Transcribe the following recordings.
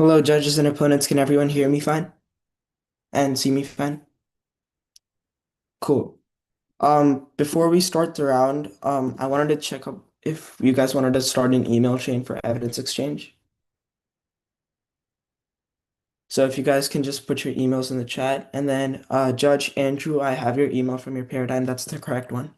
Hello, judges and opponents. Can everyone hear me fine and see me fine? Cool. Before we start the round, I wanted to check up if you guys wanted to start an email chain for evidence exchange. So if you guys can just put your emails in the chat, and then Judge Andrew, I have your email from your paradigm. That's the correct one.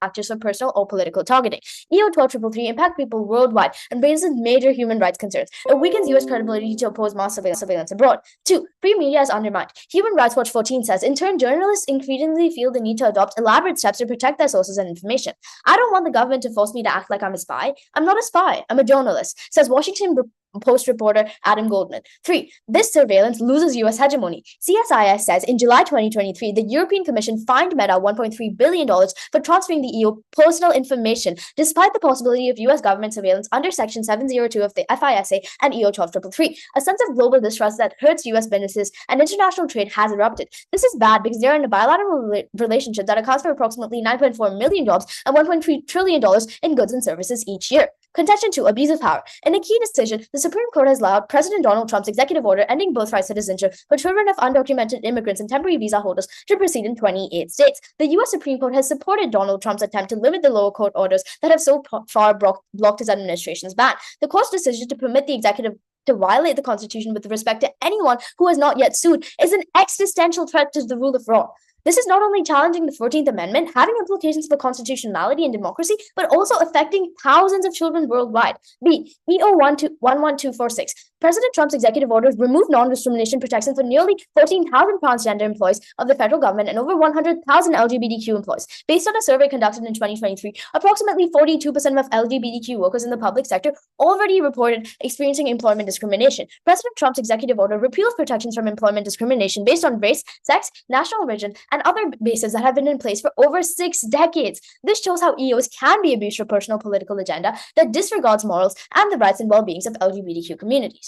Actors of personal or political targeting. EO 12333 impact people worldwide and raises major human rights concerns. It weakens U.S. credibility to oppose mass surveillance abroad. 2. Free media is undermined. Human Rights Watch 14 says, in turn, journalists increasingly feel the need to adopt elaborate steps to protect their sources and information. I don't want the government to force me to act like I'm a spy. I'm not a spy. I'm a journalist, says Washington Post reporter Adam Goldman. 3. This surveillance loses U.S. hegemony. CSIS says in July 2023, the European Commission fined Meta $1.3 billion for transferring the EU personal information, despite the possibility of U.S. government surveillance under Section 702 of the FISA and EO 12333. A sense of global distrust that hurts U.S. businesses and international trade has erupted. This is bad because they're in a bilateral relationship that accounts for approximately 9.4 million jobs and $1.3 trillion in goods and services each year. Contention 2. Abuse of power. In a key decision, the Supreme Court has allowed President Donald Trump's executive order ending birthright citizenship for children of undocumented immigrants and temporary visa holders to proceed in 28 states. The U.S. Supreme Court has supported Donald Trump's attempt to limit the lower court orders that have so far blocked his administration's ban. The court's decision to permit the executive to violate the Constitution with respect to anyone who has not yet sued is an existential threat to the rule of law. This is not only challenging the 14th Amendment, having implications for constitutionality and democracy, but also affecting thousands of children worldwide. B. EO 11246. President Trump's executive orders remove non-discrimination protection for nearly 14,000 transgender employees of the federal government and over 100,000 LGBTQ employees. Based on a survey conducted in 2023, approximately 42% of LGBTQ workers in the public sector already reported experiencing employment discrimination. President Trump's executive order repeals protections from employment discrimination based on race, sex, national origin, and other bases that have been in place for over 6 decades. This shows how EOs can be abused for personal political agenda that disregards morals and the rights and well-beings of LGBTQ communities.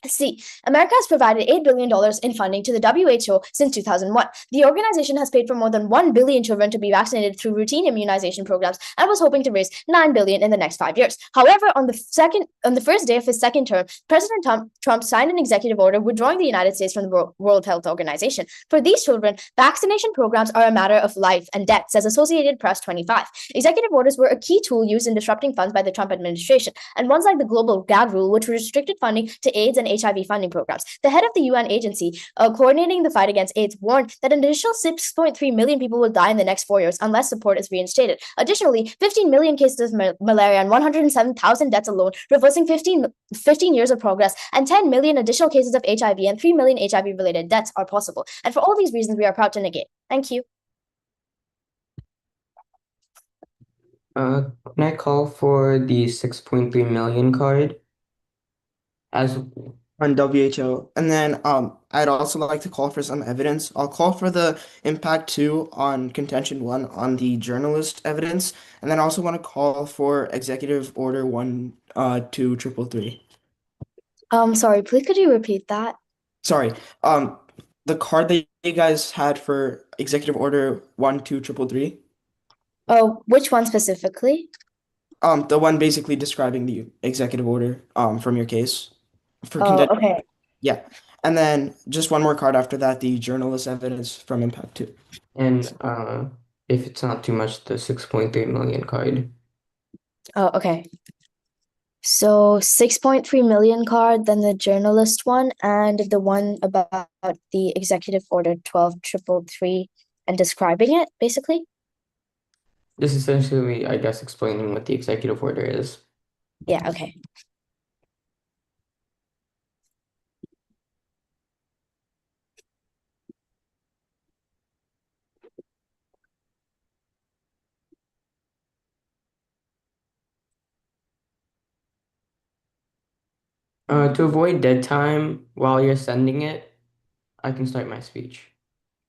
C. America has provided $8 billion in funding to the WHO since 2001. The organization has paid for more than 1 billion children to be vaccinated through routine immunization programs and was hoping to raise $9 billion in the next 5 years. However, on the first day of his second term, President Trump signed an executive order withdrawing the United States from the World Health Organization. For these children, vaccination programs are a matter of life and death, says Associated Press 25. Executive orders were a key tool used in disrupting funds by the Trump administration, and ones like the global gag rule, which restricted funding to AIDS and HIV funding programs. The head of the UN agency coordinating the fight against AIDS warned that an additional 6.3 million people will die in the next 4 years unless support is reinstated. Additionally, 15 million cases of malaria and 107,000 deaths alone, reversing 15 years of progress, and 10 million additional cases of HIV and 3 million HIV-related deaths are possible. And for all these reasons, we are proud to negate. Thank you. Can I call for the 6.3 million card as On WHO. And then I'd also like to call for some evidence. I'll call for the impact 2 on contention 1 on the journalist evidence. And then I also want to call for executive order 12333. Sorry, please could you repeat that? Sorry. The card that you guys had for executive order 12333. Oh, which one specifically? The one basically describing the executive order from your case. For Oh, okay. Yeah. And then just one more card after that, the journalist evidence from Impact 2. and if it's not too much, the 6.3 million card. Oh, okay. So 6.3 million card, then the journalist one, and the one about the executive order 12333 and describing it, basically. This is essentially, I guess, explaining what the executive order is. Yeah, okay. To avoid dead time while you're sending it, I can start my speech.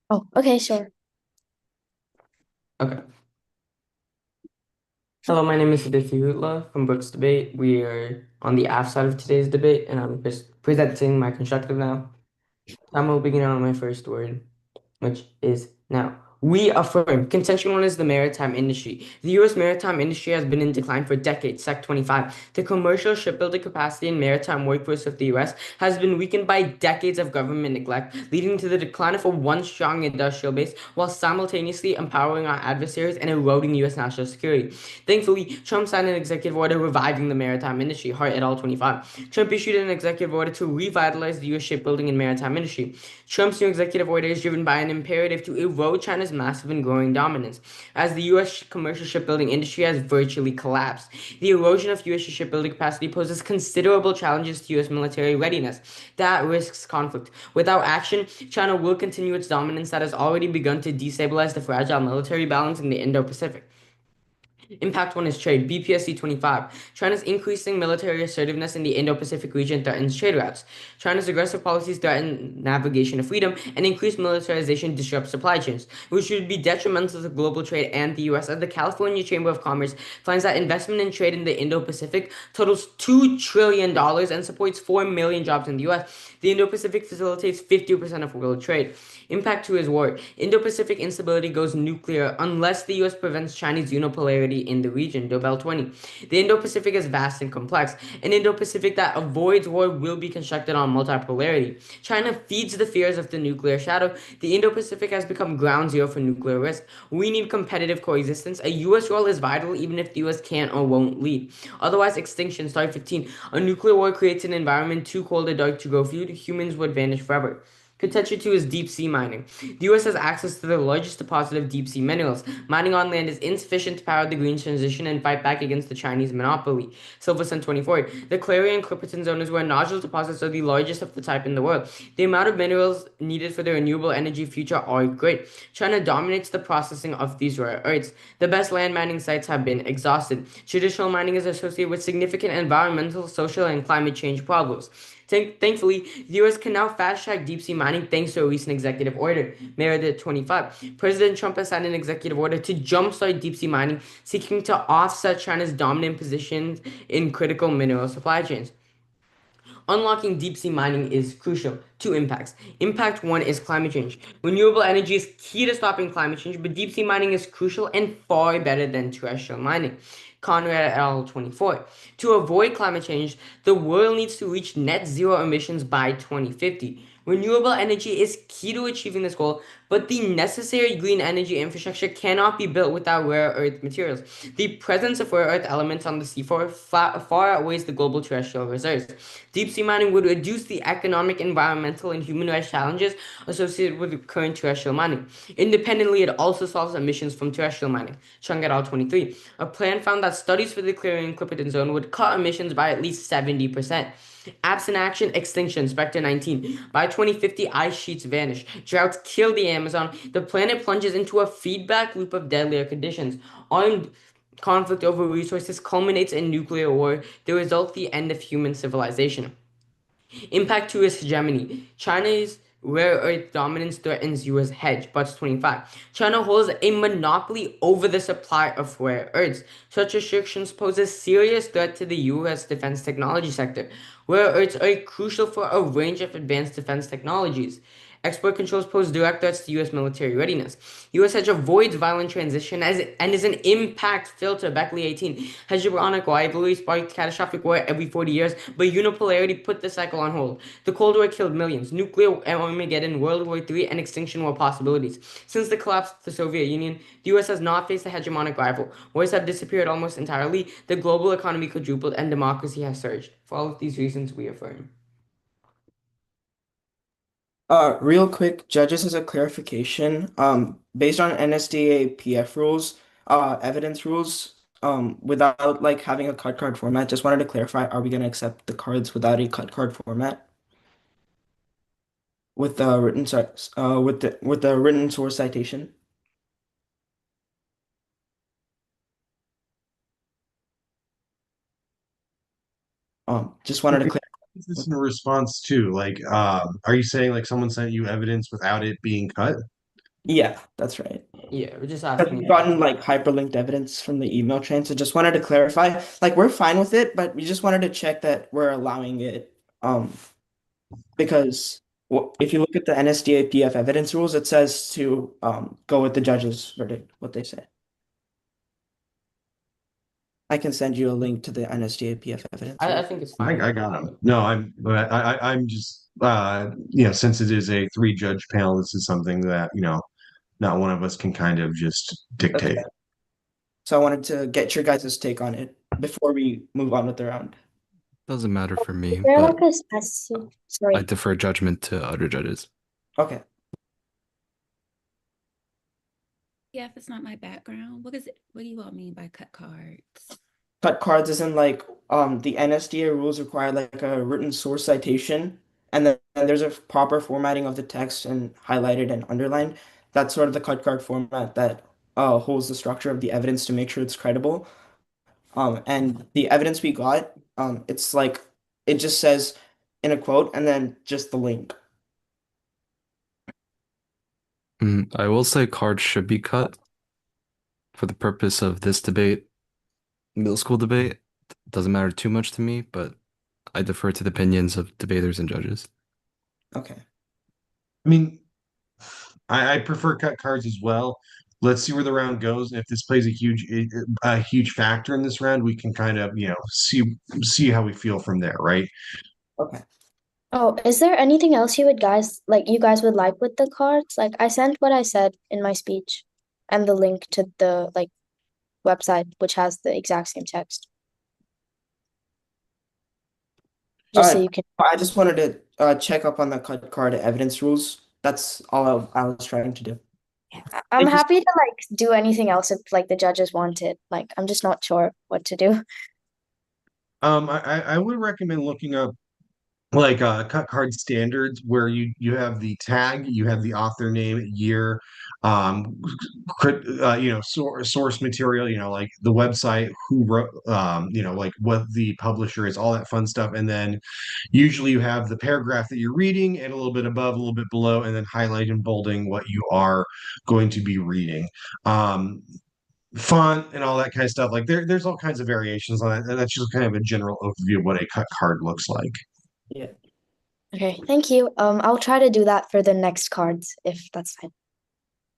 Oh, okay, sure. Okay. Hello, my name is Aditya from Brooks Debate. We are on the AF side of today's debate, and I'm just presenting my constructive now. I will begin on my first word, which is now. We affirm. Contention one is the maritime industry. The U.S. maritime industry has been in decline for decades. Sec 25. The commercial shipbuilding capacity and maritime workforce of the U.S. has been weakened by decades of government neglect, leading to the decline of a once strong industrial base while simultaneously empowering our adversaries and eroding U.S. national security. Thankfully, Trump signed an executive order reviving the maritime industry, Hart et al. 25. Trump issued an executive order to revitalize the U.S. shipbuilding and maritime industry. Trump's new executive order is driven by an imperative to erode China's massive and growing dominance, as the U.S. commercial shipbuilding industry has virtually collapsed. The erosion of U.S. shipbuilding capacity poses considerable challenges to U.S. military readiness. That risks conflict. Without action, China will continue its dominance that has already begun to destabilize the fragile military balance in the Indo-Pacific. Impact 1 is trade. BPSC 25. China's increasing military assertiveness in the Indo-Pacific region threatens trade routes. China's aggressive policies threaten navigation of freedom, and increased militarization disrupts supply chains, which would be detrimental to global trade and the U.S. As the California Chamber of Commerce finds that investment in trade in the Indo-Pacific totals $2 trillion and supports 4 million jobs in the U.S. The Indo-Pacific facilitates 50% of world trade. Impact 2 is war. Indo-Pacific instability goes nuclear unless the U.S. prevents Chinese unipolarity in the region. Dobell 20. The Indo-Pacific is vast and complex. An Indo-Pacific that avoids war will be constructed on multipolarity. China feeds the fears of the nuclear shadow. The Indo-Pacific has become ground zero for nuclear risk. We need competitive coexistence. A U.S. role is vital even if the U.S. can't or won't lead. Otherwise, extinction. Star 15. A nuclear war creates an environment too cold or dark to grow food. Humans would vanish forever. Contention 2 is deep sea mining. The U.S. has access to the largest deposit of deep sea minerals. Mining on land is insufficient to power the green transition and fight back against the Chinese monopoly. Silver Sun 24. The Clarion and Clipperton zone is where nodule deposits are the largest of the type in the world. The amount of minerals needed for the renewable energy future are great. China dominates the processing of these rare earths. The best land mining sites have been exhausted. Traditional mining is associated with significant environmental, social, and climate change problems. Thankfully, the U.S. can now fast-track deep-sea mining thanks to a recent executive order. Meredith 25. President Trump has signed an executive order to jumpstart deep-sea mining, seeking to offset China's dominant positions in critical mineral supply chains. Unlocking deep sea mining is crucial. Two impacts. Impact 1 is climate change. Renewable energy is key to stopping climate change, but deep sea mining is crucial and far better than terrestrial mining. Conrad et al. 24. To avoid climate change, the world needs to reach net zero emissions by 2050. Renewable energy is key to achieving this goal, but the necessary green energy infrastructure cannot be built without rare earth materials. The presence of rare earth elements on the seafloor far outweighs the global terrestrial reserves. Deep sea mining would reduce the economic, environmental, and human rights challenges associated with current terrestrial mining. Independently, it also solves emissions from terrestrial mining. Chung et al. 23. A plan found that studies for the Clarion Clipperton zone would cut emissions by at least 70%. Absent action, extinction, Spectre 19. By 2050, ice sheets vanish. Droughts kill the Amazon. The planet plunges into a feedback loop of deadlier conditions. Armed conflict over resources culminates in nuclear war, the result the end of human civilization. Impact 2 is hegemony. China's rare earth dominance threatens U.S. hedge, Butts 25. China holds a monopoly over the supply of rare earths. Such restrictions pose a serious threat to the U.S. defense technology sector. Rare earths are crucial for a range of advanced defense technologies. Export controls pose direct threats to U.S. military readiness. U.S. hedge avoids violent transition and is an impact filter. Beckley 18. Hegemonic rivalry sparked catastrophic war every 40 years, but unipolarity put the cycle on hold. The Cold War killed millions. Nuclear Armageddon, World War III, and extinction were possibilities. Since the collapse of the Soviet Union, the U.S. has not faced a hegemonic rival. Wars have disappeared almost entirely. The global economy quadrupled, and democracy has surged. For all of these reasons, we affirm. Real quick, judges, as a clarification, based on NSDA PF rules, evidence rules, without like having a cut card format, just wanted to clarify, are we gonna accept the cards without a cut card format? With the written with the written source citation? Just wanted to Okay, clear. this is in response to like, are you saying like someone sent you evidence without it being cut? Yeah, that's right. Yeah, we're just But asking we've if gotten like hyperlinked evidence from the email chain, so just wanted to clarify. Like we're fine with it, but we just wanted to check that we're allowing it. Because Well, if you look at the NSDAPF evidence rules, it says to go with the judge's verdict, what they say. I can send you a link to the NSDAPF evidence I rule. think it's fine. I got him. No, I'm just since it is a three judge panel, this is something that, not one of us can kind of just That's dictate. fair. So I wanted to get your guys' take on it before we move on with the round. Doesn't matter for me, Is there but like a specific, I sorry. defer judgment to other judges. Okay. Yeah, if it's not my background, what do you all mean by cut cards? Cut cards is in like the NSDA rules require like a written source citation, and then there's a proper formatting of the text and highlighted and underlined. That's sort of the cut card format that holds the structure of the evidence to make sure it's credible. And the evidence we got, it's like it just says in a quote and then just the link. I will say cards should be cut for the purpose of this debate, middle school debate. Doesn't matter too much to me, but I defer to the opinions of debaters and judges. Okay. I mean, I prefer cut cards as well. Let's see where the round goes, and if this plays a huge factor in this round, we can kind of see how we feel from there, right? Okay. Oh, is there anything else you guys would like with the cards? Like I sent what I said in my speech and the link to the like website which has the exact same text. Just so you can I just wanted to check up on the cut card evidence rules. That's all I was trying to do. I'm Thank you. happy to like do anything else if like the judges want it. Like I'm just not sure what to do. I would recommend looking up like cut card standards where you have the tag, you have the author name, year, source material, like the website, who wrote, like what the publisher is, all that fun stuff, and then usually you have the paragraph that you're reading and a little bit above, a little bit below, and then highlight and bolding what you are going to be reading. Font and all that kind of stuff. Like there's all kinds of variations on it, and that's just kind of a general overview of what a cut card looks like. Yeah. Okay, thank you. I'll try to do that for the next cards if that's fine.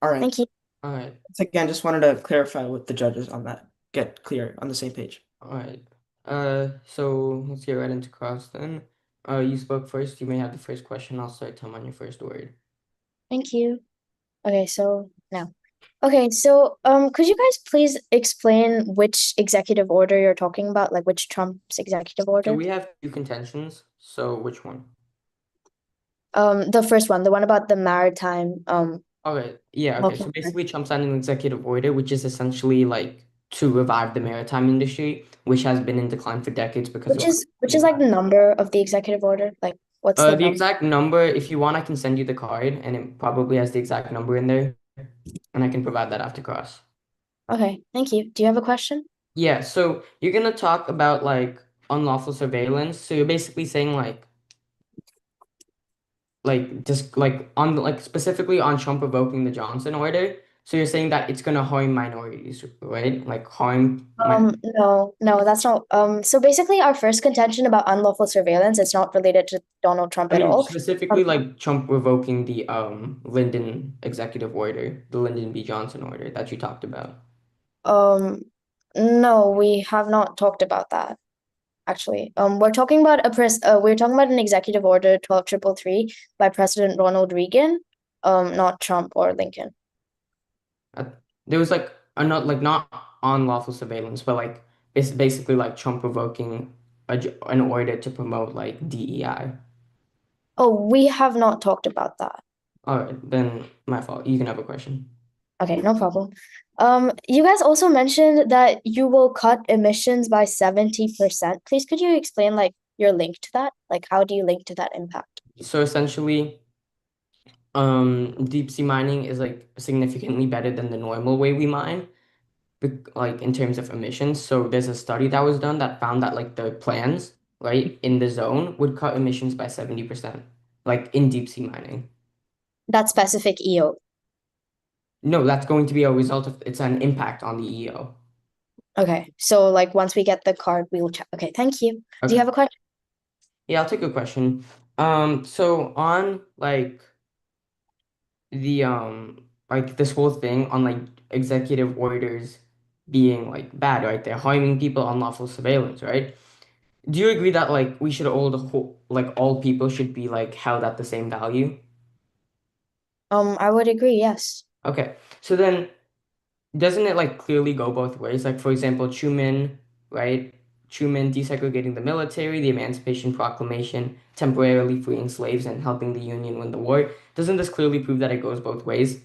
All right. Thank you. All right. Once again, just wanted to clarify with the judges on that. Get clear on the same page. All right. So let's get right into cross then. You spoke first. You may have the first question. I'll start time on your first word. Thank you. Okay, so now. Okay, so could you guys please explain which executive order you're talking about, like which Trump's executive So order? we have two contentions. So which one? The first one, the one about the maritime Okay. Yeah. Okay. So basically, Trump signed an executive order, which is essentially like to revive the maritime industry, which has been in decline for decades because of which is like the number of the executive order, like what's the the number? exact number. If you want, I can send you the card, and it probably has the exact number in there, and I can provide that after cross. Okay, thank you. Do you have a question? Yeah. So you're gonna talk about like unlawful surveillance. So you're basically saying like just like on like specifically on Trump revoking the Johnson order. So you're saying that it's gonna harm minorities, right? Like harm No, that's not. So basically, our first contention about unlawful surveillance, it's not related to Donald Trump I at mean all. specifically like Trump revoking the Lyndon executive order, the Lyndon B. Johnson order that you talked about. No, we have not talked about that. Actually, we're talking about an executive order 12333 by President Ronald Reagan, not Trump or Lincoln. There was like not unlawful surveillance, but like it's basically like Trump revoking an order to promote like DEI. Oh, we have not talked about that. All right, then my fault. You can have a question. Okay, no problem. You guys also mentioned that you will cut emissions by 70%. Please, could you explain like your link to that? Like, how do you link to that impact? So essentially, deep sea mining is like significantly better than the normal way we mine, like in terms of emissions. So there's a study that was done that found that like the plans, right, in the zone would cut emissions by 70%, like in deep sea mining. That specific EO. No, that's going to be a result of it's an impact on the EO. Okay, so like once we get the card, we will check. Okay, thank you. Do Okay. you have a question? Yeah, I'll take a question. So on like this whole thing on like executive orders being like bad, right? They're harming people, unlawful surveillance, right? Do you agree that like we should all people should be like held at the same value? I would agree, yes. Okay. So then doesn't it like clearly go both ways? Like for example, Truman, right? Truman desegregating the military, the Emancipation Proclamation, temporarily freeing slaves and helping the Union win the war. Doesn't this clearly prove that it goes both ways?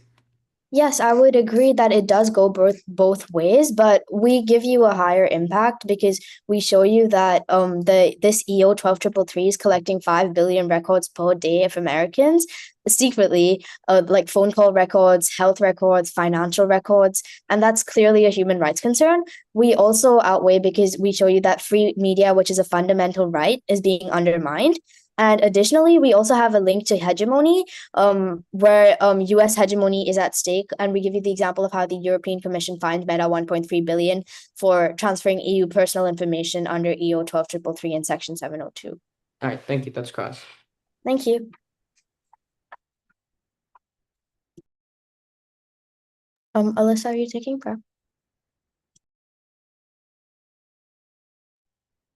Yes, I would agree that it does go both ways, but we give you a higher impact because we show you that this EO 12333 is collecting 5 billion records per day of Americans secretly, like phone call records, health records, financial records, and that's clearly a human rights concern. We also outweigh because we show you that free media, which is a fundamental right, is being undermined. And additionally, we also have a link to hegemony, where US hegemony is at stake. And we give you the example of how the European Commission fined Meta 1.3 billion for transferring EU personal information under EO 12333 and Section 702. All right, thank you. That's cross. Thank you. Alissa, are you taking prep?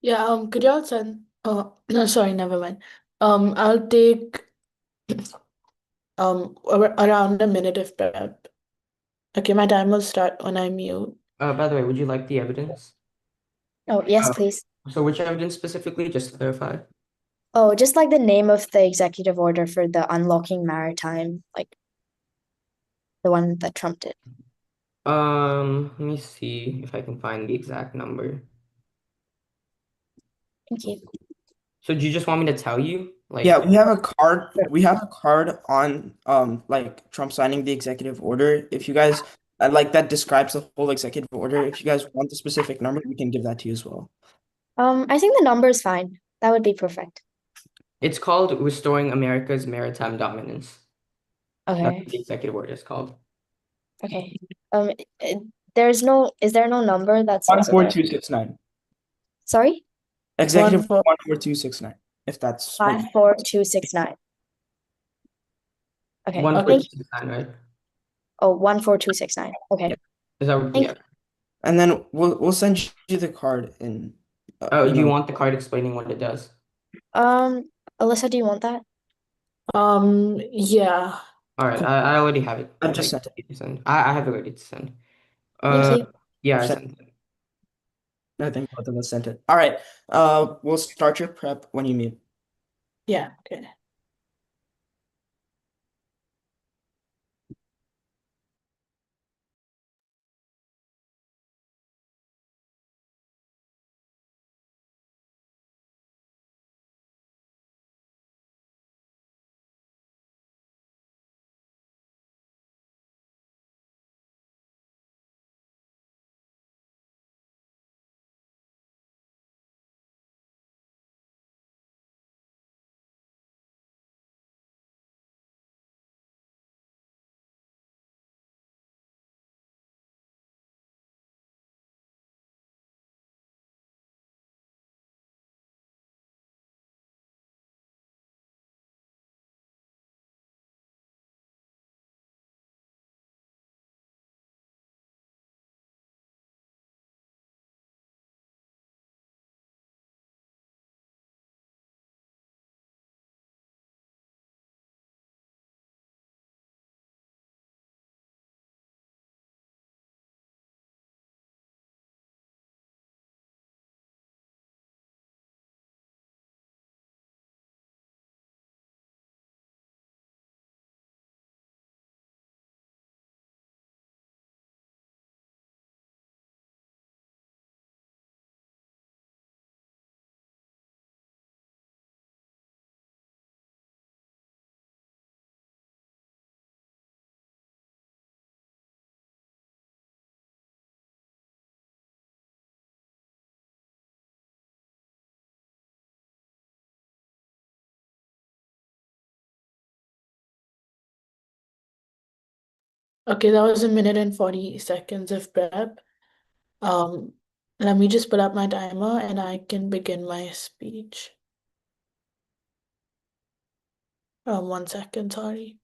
Yeah, could y'all send no, sorry, never mind. I'll take around a minute of prep. Okay, my time will start when I mute. By the way, would you like the evidence? Oh, yes, Uh, please. So which evidence specifically, just to clarify? Oh, just like the name of the executive order for the unlocking maritime, like the one that trumped it. Let me see if I can find the exact number. Thank you. So do you just want me to tell you? Like, Yeah, we have a card. We have a card on like Trump signing the executive order. If you guys like that describes the whole executive order. If you guys want the specific number, we can give that to you as well. I think the number is fine. That would be perfect. it's called Restoring America's Maritime Dominance. That's Okay. what the executive order is called. Okay. Is there no number that's One also four there? two six nine. Sorry? Executive 1 4 14269. If that's what you 54269. Okay. One Oh, four thank two you. six nine, right? Oh, 14269. Okay. Yeah. Is that Thank yeah? And then we'll send you the card in Oh, you do you know. want the card explaining what it does? Alissa, do you want that? Yeah. All right, Cool. I already have it. I just Like sent it. ready to send. I have it ready to send. Thank you. Yeah, I've I sent sent it. I think both of us sent it. All right. We'll start your prep when you meet. Yeah, okay. Okay, that was a minute and 40 seconds of prep. Um, Let me just pull up my timer and I can begin my speech. 1 second, sorry.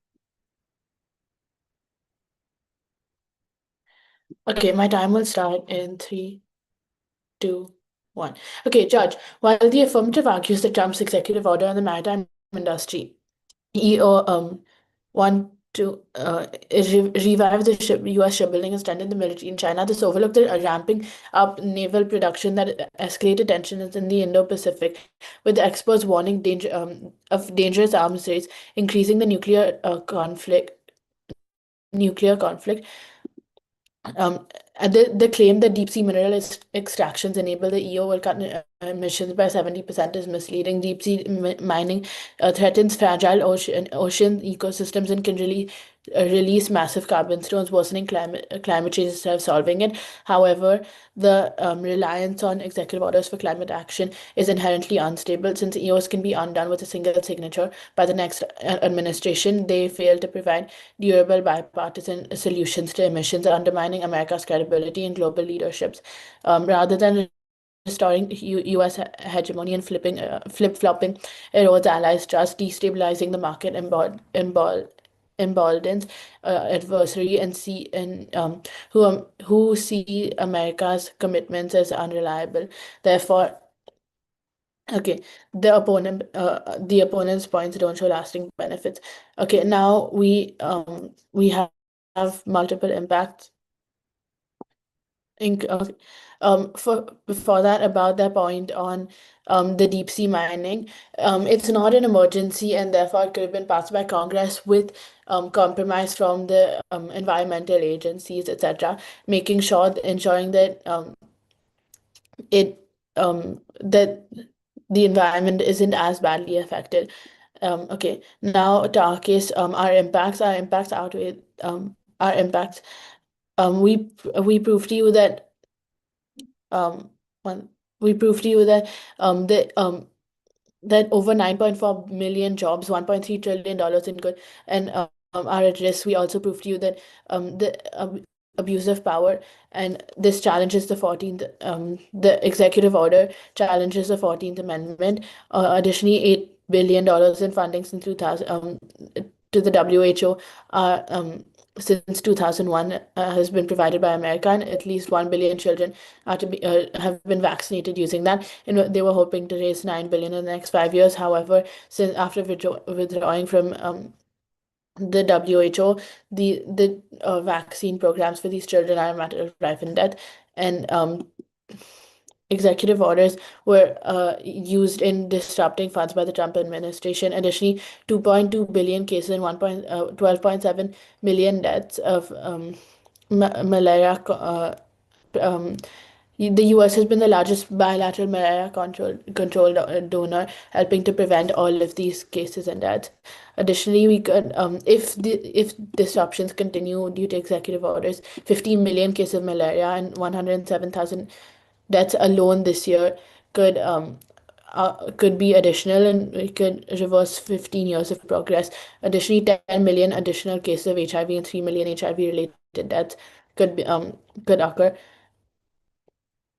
Okay, my time will start in 3, 2, 1. Okay, Judge, while the affirmative argues that Trump's executive order on the maritime industry, EO want to revive the U.S. shipbuilding and strengthen the military in China, this overlooked the ramping up naval production that escalated tensions in the Indo-Pacific, with the experts warning of dangerous arms race, increasing the nuclear conflict. Um, and the claim that deep sea mineral extractions enable the EO will cut emissions by 70% is misleading. Deep sea mining threatens fragile ocean ecosystems and can really release massive carbon stones, worsening climate change instead of solving it. However, the reliance on executive orders for climate action is inherently unstable, since EOs can be undone with a single signature by the next administration. They fail to provide durable bipartisan solutions to emissions, undermining America's credibility in global leaderships. Rather than restoring U.S. hegemony and flip-flopping erodes allies' trust, destabilizing the market, emboldens adversary and who see America's commitments as unreliable. Therefore, okay, the opponent's points don't show lasting benefits. Okay, now we have multiple impacts. For before that, about their point on the deep sea mining, it's not an emergency and therefore it could have been passed by Congress with compromise from the environmental agencies, etc., ensuring that that the environment isn't as badly affected. Okay, now to our case, our impacts outweigh our impacts. We proved to you that um one we proved to you that that over 9.4 million jobs, $1.3 trillion in good, and are at risk. We also proved to you that the abuse of power, and this challenges the executive order challenges the 14th Amendment. Additionally, $8 billion in funding since 2000 to the WHO since 2001 has been provided by America, and at least 1 billion children are to be have been vaccinated using that. And they were hoping to raise 9 billion in the next 5 years. However, since after withdrawing from the WHO, the vaccine programs for these children are a matter of life and death, and executive orders were used in disrupting funds by the Trump administration. Additionally, 2.2 billion cases and 12.7 million deaths of malaria. The US has been the largest bilateral malaria control donor, helping to prevent all of these cases and deaths. Additionally, we could, if disruptions continue due to executive orders, 15 million cases of malaria and 107,000 deaths alone this year could be additional, and we could reverse 15 years of progress. Additionally, 10 million additional cases of HIV and 3 million HIV related deaths could occur.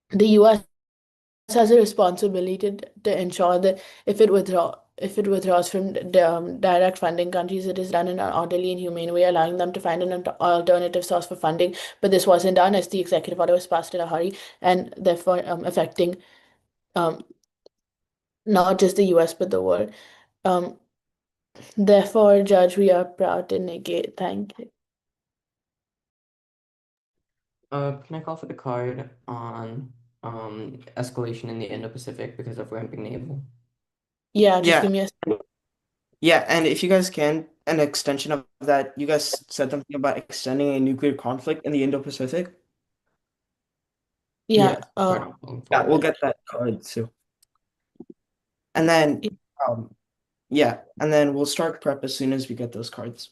The US has a responsibility to ensure that if it withdraws from direct funding countries, it is done in an orderly and humane way, allowing them to find an alternative source for funding. But this wasn't done, as the executive order was passed in a hurry, and therefore affecting not just the US but the world. Therefore, Judge, we are proud to negate. Thank you. Can I call for the card on escalation in the Indo-Pacific because of ramping naval? Yeah, just Yeah. give me a Yeah, and if you guys can, an extension of that, you guys said something about extending a nuclear conflict in the yeah. Yes, card on Yeah, we'll forward. get that card too. And then, yeah, and then we'll start prep as soon as we get those cards.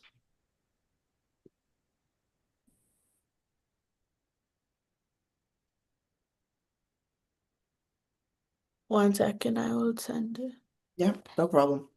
One second, I will send it. Yeah, no problem.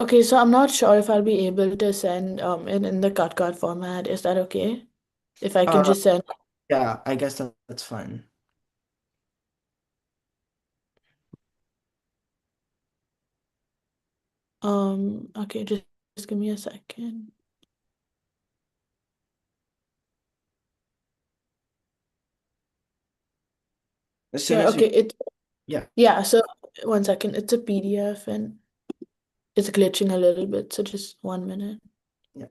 Okay, so I'm not sure if I'll be able to send in the cut card format. Is that okay? If I can Uh, just send yeah, I guess that's fine. okay, just give me a second. As soon Yeah, as you, okay, yeah. yeah, so 1 second. It's a PDF and it's glitching a little bit, so just 1 minute. Yeah.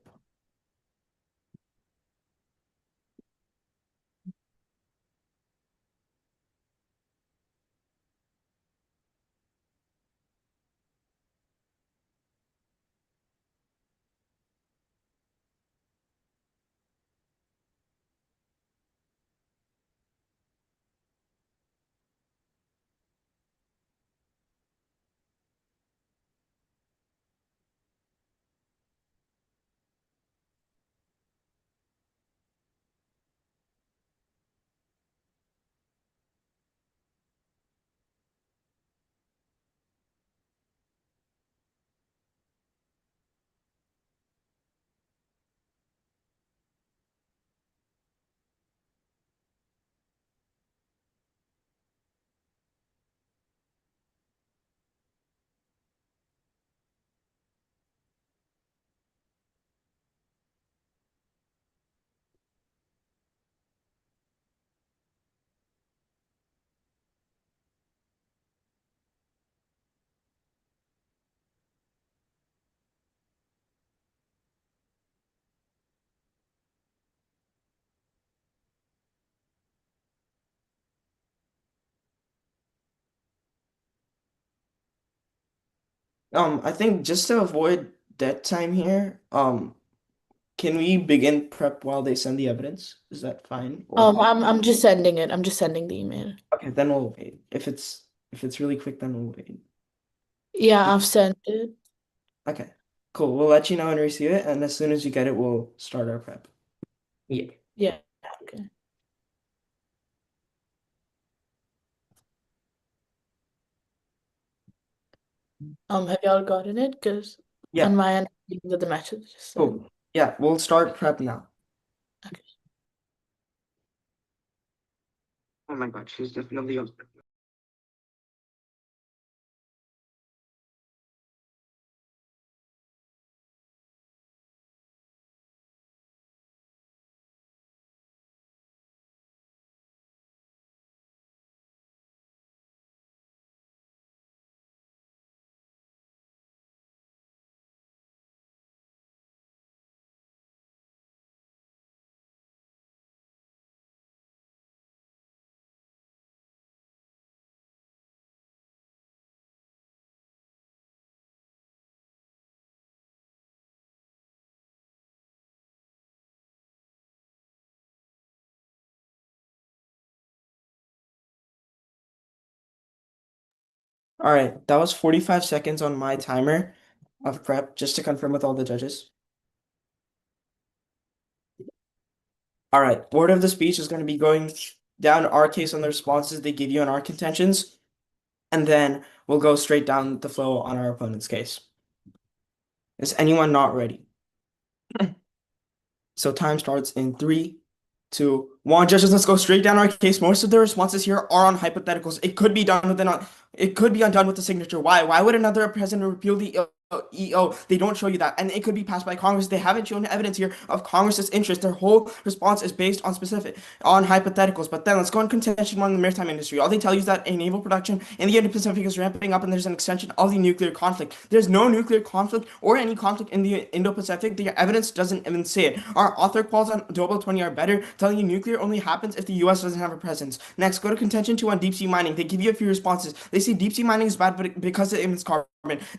I think just to avoid dead time here, can we begin prep while they send the evidence? Is that fine? Or I'm just sending it. I'm just sending the email. okay, then we'll wait. If it's really quick, then we'll wait. Yeah, I've sent it. Okay, cool. We'll let you know when we receive it, and as soon as you get it, we'll start our prep. Yeah. Yeah, okay. Have y'all gotten it? Because on Yeah, my end, the message just sent. cool. Yeah, we'll start prep now. Okay. Oh my God, she's definitely on. All right, that was 45 seconds on my timer of prep, just to confirm with all the judges. All right, order of the speech is going to be going down our case on the responses they give you on our contentions, and then we'll go straight down the flow on our opponent's case. Is anyone not ready? So time starts in 3, 2, 1. Judges, let's go straight down our case. Most of the responses here are on hypotheticals. It could be done with it could be undone with the signature. Why? Why would another president repeal the EO? They don't show you that. And it could be passed by Congress. They haven't shown evidence here of Congress's interest. Their whole response is based on hypotheticals. But then let's go on contention one in the maritime industry. All they tell you is that a naval production in the Indo-Pacific is ramping up and there's an extension of the nuclear conflict. There's no nuclear conflict or any conflict in the Indo-Pacific. The evidence doesn't even say it. Our author quals on Global 20 are better, telling you nuclear only happens if the US doesn't have a presence. Next, go to contention 2 on deep sea mining. They give you a few responses. They say deep sea mining is bad because it emits carbon.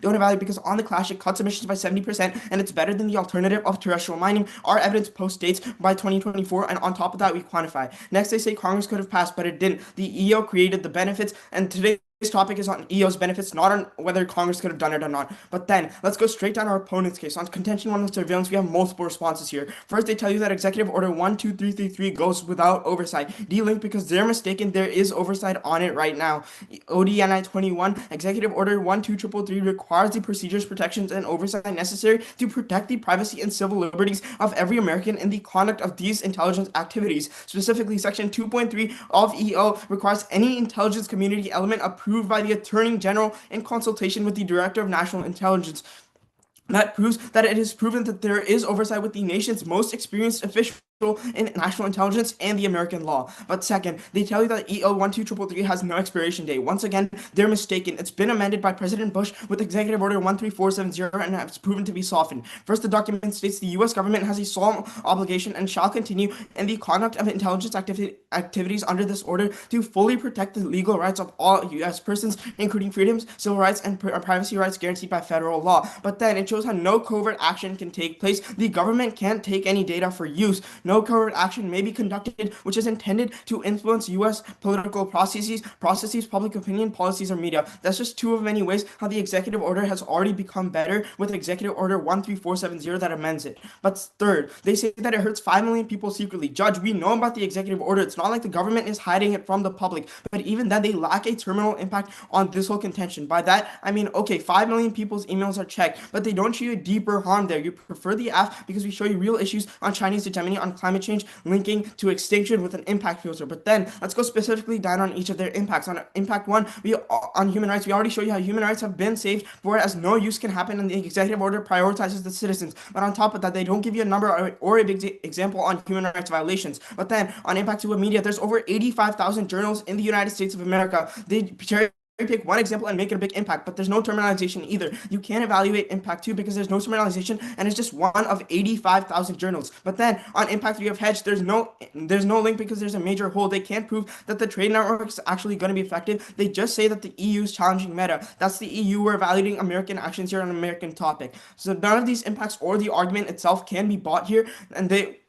Don't evaluate because on the clash it cuts emissions by 70% and it's better than the alternative of terrestrial mining. Our evidence post dates by 2024 and on top of that we quantify. Next, they say Congress could have passed, but it didn't. The EO created the benefits and today topic is on EO's benefits, not on whether Congress could have done it or not. But then let's go straight down our opponent's case. On contention one with surveillance, we have multiple responses here. First, they tell you that Executive Order 12333 goes without oversight. D-Link, because they're mistaken, there is oversight on it right now. ODNI 21, Executive Order 12333 requires the procedures, protections, and oversight necessary to protect the privacy and civil liberties of every American in the conduct of these intelligence activities. Specifically, Section 2.3 of EO requires any intelligence community element approved by the Attorney General in consultation with the Director of National Intelligence. That proves that it is proven that there is oversight with the nation's most experienced official in national intelligence and the American law. But second, they tell you that EO 12333 has no expiration date. Once again, they're mistaken. It's been amended by President Bush with Executive Order 13470 and has proven to be softened. First, the document states the U.S. government has a solemn obligation and shall continue in the conduct of intelligence activities under this order to fully protect the legal rights of all U.S. persons, including freedoms, civil rights, and privacy rights guaranteed by federal law. But then it shows how no covert action can take place. The government can't take any data for use. No covert action may be conducted which is intended to influence U.S. political processes, public opinion, policies, or media. That's just two of many ways how the executive order has already become better with Executive Order 13470 that amends it. But third, they say that it hurts 5 million people secretly. Judge, we know about the executive order. It's not like the government is hiding it from the public. But even then, they lack a terminal impact on this whole contention. By that, I mean, okay, 5 million people's emails are checked, but they don't show you deeper harm there. You prefer the F because we show you real issues on Chinese hegemony, on climate change, linking to extinction with an impact filter. But then let's go specifically down on each of their impacts. On impact one, on human rights, we already show you how human rights have been saved, whereas no use can happen and the executive order prioritizes the citizens. But on top of that, they don't give you a number or a big example on human rights violations. But then on impact to a media, there's over 85,000 journals in the United States of America. They pick one example and make it a big impact, but there's no terminalization either. You can't evaluate impact 2 because there's no terminalization and it's just one of 85,000 journals. But then on impact 3 of hedge, there's no link because there's a major hole. They can't prove that the trade network is actually going to be effective. They just say that the EU is challenging Meta. That's the EU. We're evaluating American actions here on an American topic. So none of these impacts or the argument itself can be bought here, and they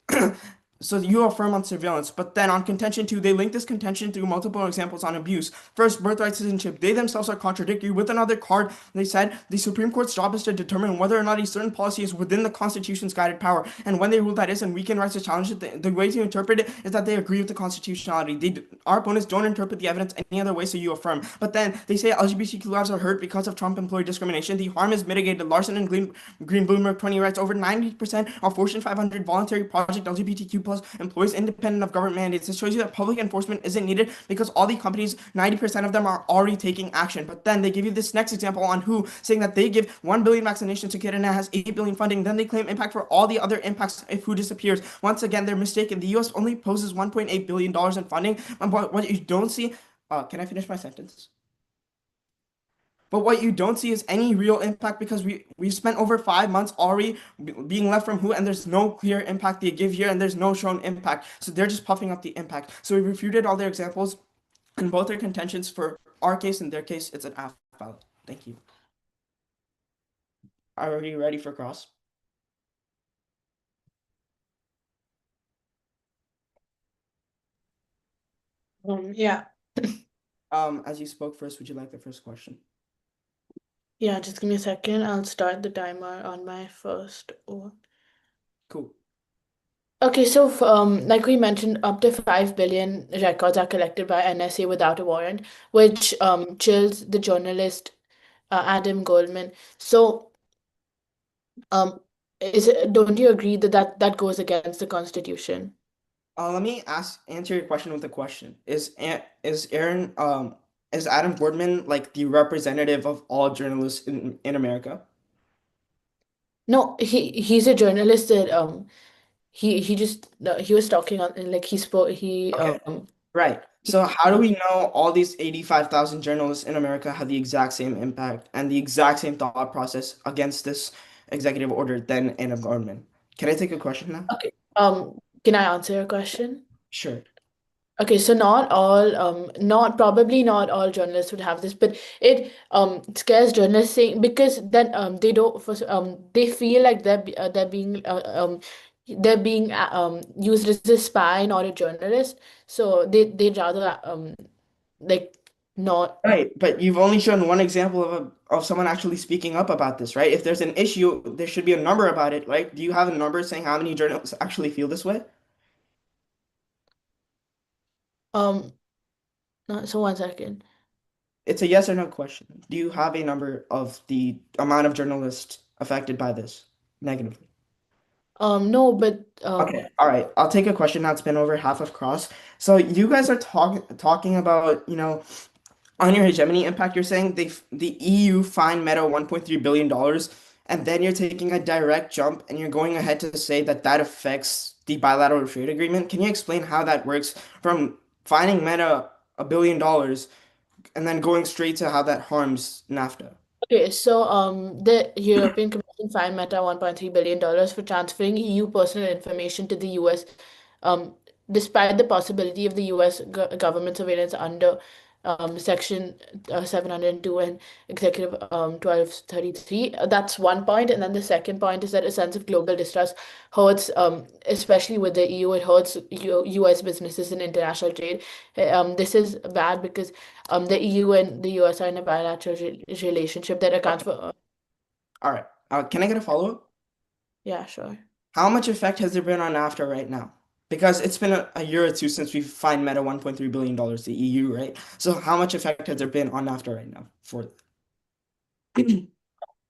so you affirm on surveillance, but then on contention 2, they link this contention through multiple examples on abuse. First, birthright citizenship. They themselves are contradictory. With another card, they said the Supreme Court's job is to determine whether or not a certain policy is within the Constitution's guided power. And when they rule that is and weaken rights to challenge it, the way to interpret it is that they agree with the constitutionality. Our opponents don't interpret the evidence any other way, so you affirm. But then they say LGBTQ lives are hurt because of Trump employee discrimination. The harm is mitigated. Larson and Green Bloomberg 20 writes over 90% of Fortune 500 voluntary project LGBTQ plus employees independent of government mandates. It shows you that public enforcement isn't needed because all the companies, 90% of them are already taking action. But then they give you this next example on WHO, saying that they give 1 billion vaccinations to Canada has 8 billion funding. Then they claim impact for all the other impacts if WHO disappears. Once again, they're mistaken. The US only poses $1.8 billion in funding. But what you don't see, can I finish my sentence? But what you don't see is any real impact because we spent over 5 months already being left from WHO, and there's no clear impact they give here, and there's no shown impact. So they're just puffing up the impact. So we refuted all their examples and both their contentions. For our case and their case, it's an F ballot. Thank you. Are we ready for cross? Yeah. As you spoke first, would you like the first question? Yeah, just give me a second. I'll start the timer on my first one. Cool. Okay, so like we mentioned, up to 5 billion records are collected by NSA without a warrant, which chills the journalist Adam Goldman. So don't you agree that goes against the Constitution? Let me answer your question with a question. Is Adam Boardman like the representative of all journalists in America? No, he's a journalist that he just he was talking on like he spoke he Okay. Right. So how do we know all these 85,000 journalists in America have the exact same impact and the exact same thought process against this executive order than Adam Boardman? Can I take a question now? Okay. Can I answer your question? Sure. Okay, so probably not all journalists would have this, but it scares journalists saying because then they don't they feel like they're being used as a spy, not a journalist. So they'd rather like not. Right, but you've only shown one example of someone actually speaking up about this, right? If there's an issue, there should be a number about it, right? Do you have a number saying how many journalists actually feel this way? Um, so 1 second. It's a yes or no question. Do you have a number of the amount of journalists affected by this negatively? No, but Okay, all right. I'll take a question that's been over half of cross. So you guys are talking about, on your hegemony impact, you're saying the EU fined Meta $1.3 billion, and then you're taking a direct jump and you're going ahead to say that that affects the bilateral trade agreement. Can you explain how that works from fining Meta $1 billion and then going straight to how that harms NAFTA? Okay, so the European Commission fined Meta $1.3 billion for transferring EU personal information to the US, um, despite the possibility of the US government surveillance under Section 702 and Executive 1233. That's one point, and then the second point is that a sense of global distrust hurts, especially with the EU. It hurts US businesses and international trade. This is bad because the EU and the US are in a bilateral relationship that accounts for. All right. Can I get a follow-up? Yeah, sure. How much effect has there been on NAFTA right now? Because it's been a year or two since we fined Meta $1.3 billion, the EU, right? So how much effect has there been on NAFTA right now for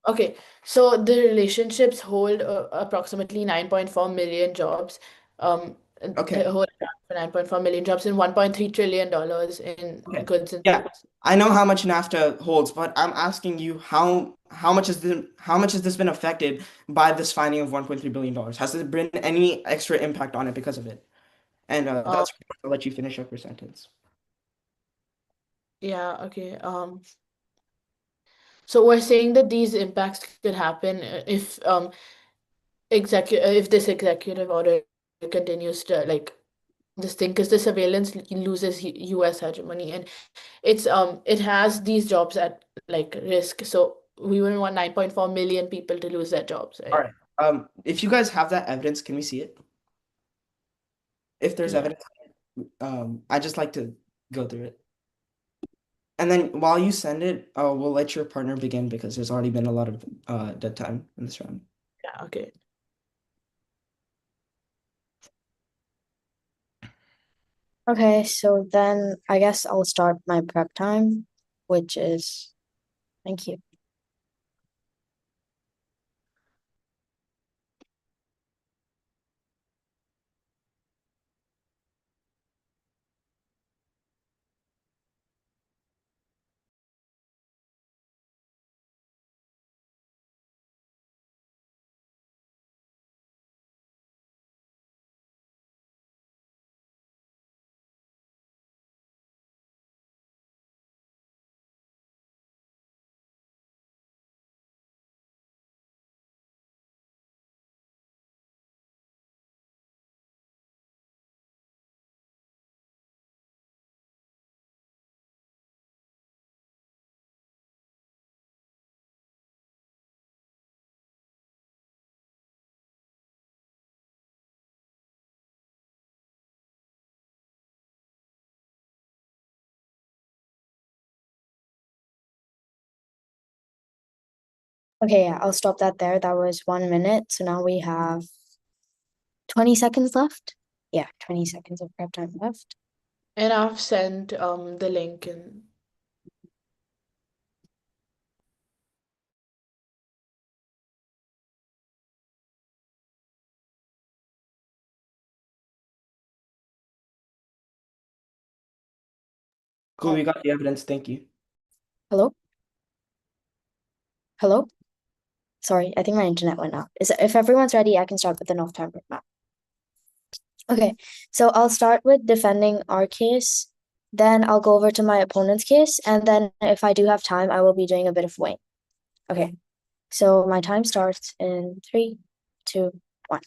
Okay, so the relationships hold approximately 9.4 million jobs. Okay. Hold for 9.4 million jobs and $1.3 trillion in Okay. goods and Yeah. services. I know how much NAFTA holds, but I'm asking you how much has this been affected by this finding of $1.3 billion? Has there been any extra impact on it because of it? And Um, that's I'll let you finish up your sentence. yeah, okay. So we're saying that these impacts could happen if if this executive order continues to like this thing, because the surveillance loses US hegemony, and it has these jobs at like risk. So we wouldn't want 9.4 million people to lose their jobs, All right? right. If you guys have that evidence, can we see it? If there's Yeah. evidence, I just like to go through it. And then while you send it, we'll let your partner begin because there's already been a lot of dead time in this round. Yeah, okay. Okay, so then I guess I'll start my prep time, which is, thank you. Okay, yeah, I'll stop that there. That was 1 minute. So now we have 20 seconds left. Yeah, 20 seconds of prep time left. And I've sent the link in. Cool, we got the evidence. Thank you. Hello? Hello? Sorry, I think my internet went out. If everyone's ready, I can start with an off-timer map. Okay, so I'll start with defending our case, then I'll go over to my opponent's case, and then if I do have time, I will be doing a bit of weighing. Okay, so my time starts in 3, 2, 1.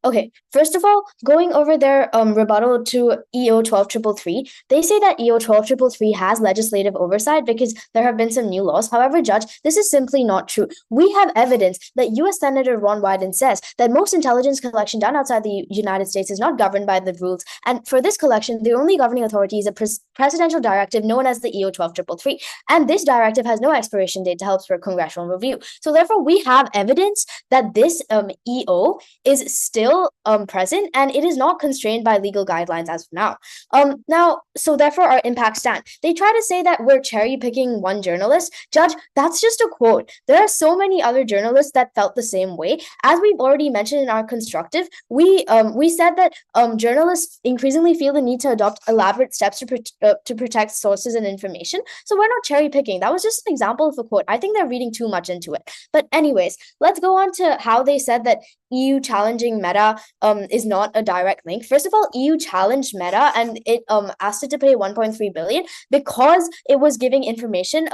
Okay, first of all, going over their rebuttal to EO 12333, they say that EO 12333 has legislative oversight because there have been some new laws. However, Judge, this is simply not true. We have evidence that US Senator Ron Wyden says that most intelligence collection done outside the United States is not governed by the rules. And for this collection, the only governing authority is a presidential directive known as the EO 12333. And this directive has no expiration date to help for congressional review. So therefore, we have evidence that this EO is still present and it is not constrained by legal guidelines as of now. So therefore our impacts stand. They try to say that we're cherry picking one journalist. Judge, that's just a quote. There are so many other journalists that felt the same way. As we've already mentioned in our constructive, we said that journalists increasingly feel the need to adopt elaborate steps to protect sources and information. So we're not cherry picking. That was just an example of a quote. I think they're reading too much into it. But anyways, let's go on to how they said that EU challenging Meta is not a direct link. First of all, EU challenged Meta and it asked it to pay 1.3 billion because it was giving information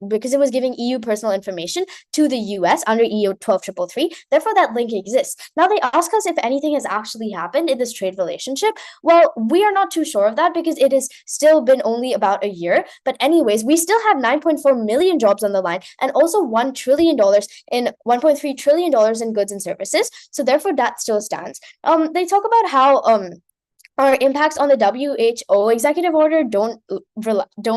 because it was giving EU personal information to the US under EU 12333. Therefore, that link exists. Now they ask us if anything has actually happened in this trade relationship. Well, we are not too sure of that because it has still been only about a year. But anyways, we still have 9.4 million jobs on the line and also $1 trillion in $1.3 trillion in goods and services. So therefore, that still stands. They talk about how our impacts on the WHO executive order don't